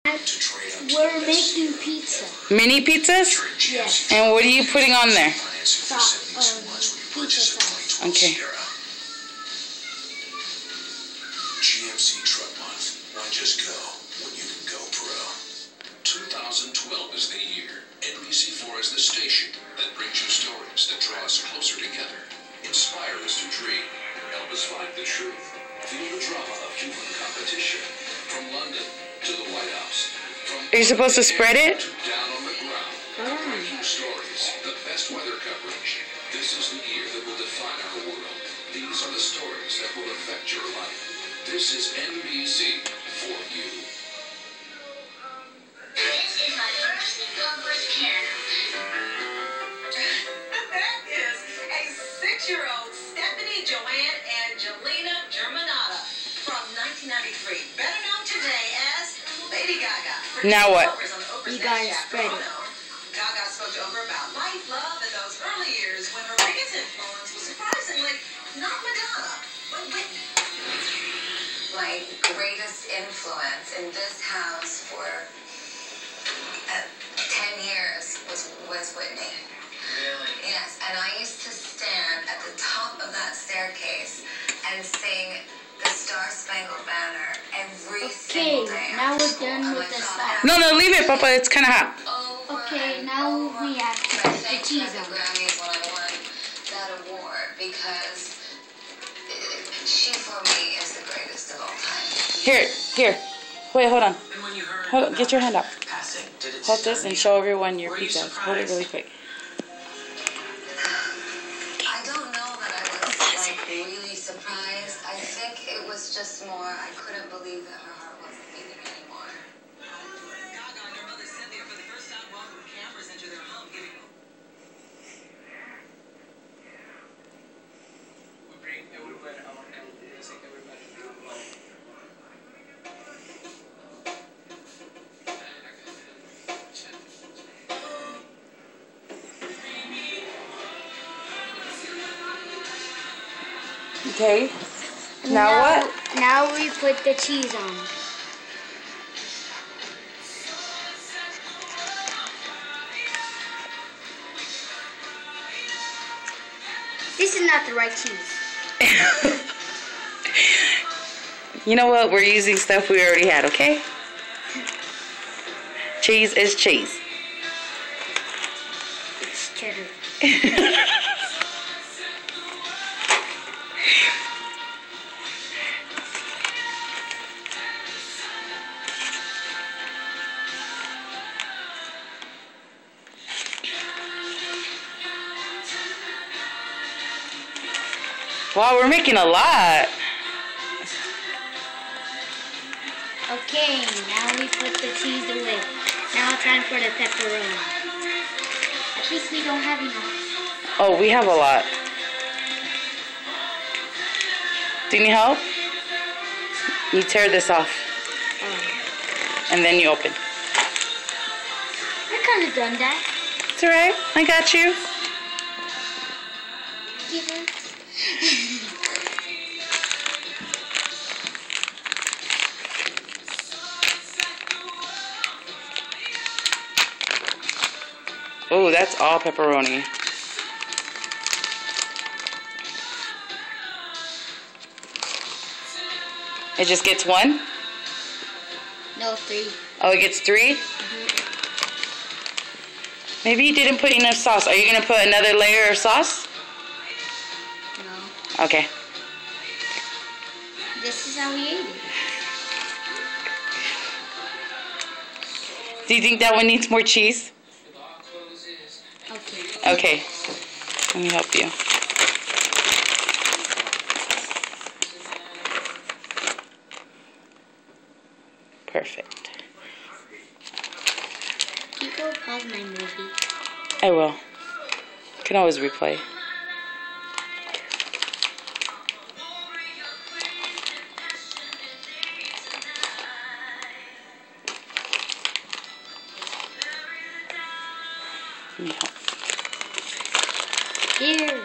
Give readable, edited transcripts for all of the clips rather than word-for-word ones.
We're making pizza. Mini pizzas? Yes. And what are you putting on there? Pizza sauce. Okay. GMC Truck Month. Why just go when you can go pro? 2012 is the year. NBC4 is the station that brings you stories that draw us closer together, inspire us to dream, help us find the truth. Feel the drama of human competition. From London to the White House. Are you supposed to spread it? Down on the ground. Breaking stories. The best weather coverage. This is the year that will define our world. These are the stories that will affect your life. This is NBC for you. This is my first Converse piano. That is a 6-year-old Stephanie Joanne Angelina Germanata from 1993, better known today as Lady Gaga. Now what? You gotta spread it. Gaga spoke to Oprah about life, love, and those early years when her biggest influence was surprisingly not Madonna, but Whitney. My greatest influence in this house for 10 years was Whitney. Really? Yes, and I used to stand at the top of that staircase and sing the Star Spangled Banner every single day. Now we're done with the sauce. No, leave it, Papa. It's kind of hot. Okay, now we have to put the cheese on. Grammys when I won that award because she for me is the greatest of all time. Here. Wait, hold on. Hold on. Get your hand up. Hold this and show everyone your pizza. Hold it really quick. I don't know that I was like really surprised. I think it was just more I couldn't believe that her heart wasn't beating anymore. Gaga and her mother Cynthia for the first time welcomed campers into their home, giving Okay. Now what? Now we put the cheese on. This is not the right cheese. You know what? We're using stuff we already had, okay? Cheese is cheese. It's cheddar. Wow, we're making a lot. Okay, now we put the cheese away. Now time for the pepperoni. At least we don't have enough. Oh, we have a lot. Do you need help? You tear this off. And then you open. I kind of done that. It's alright. I got you. Give her. Oh, that's all pepperoni. It just gets one? No, 3. Oh, it gets 3? Maybe you didn't put enough sauce. Are you going to put another layer of sauce? No. Okay. This is how we ate it. Do you think that one needs more cheese? Okay. Okay. Let me help you. Perfect. People pause my movie. I will. You can always replay. Let me help. Here,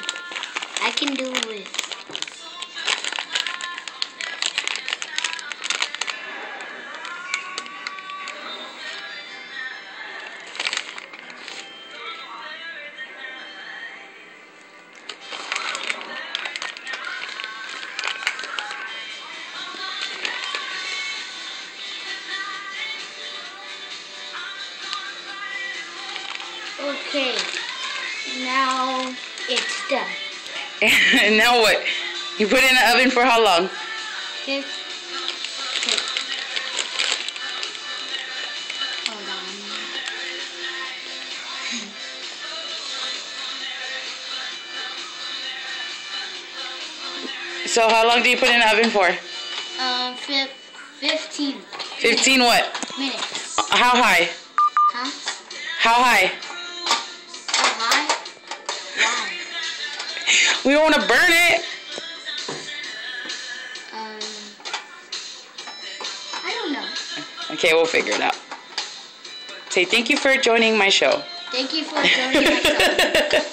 I can do it. Okay. Now it's done. And now what? You put it in the oven for how long? Okay. Hold on. So how long do you put it in the oven for? 15 15 what? minutes. How high? Huh? How high? So high? Why? We don't want to burn it. I don't know. Okay, we'll figure it out. Say thank you for joining my show. Thank you for joining my show.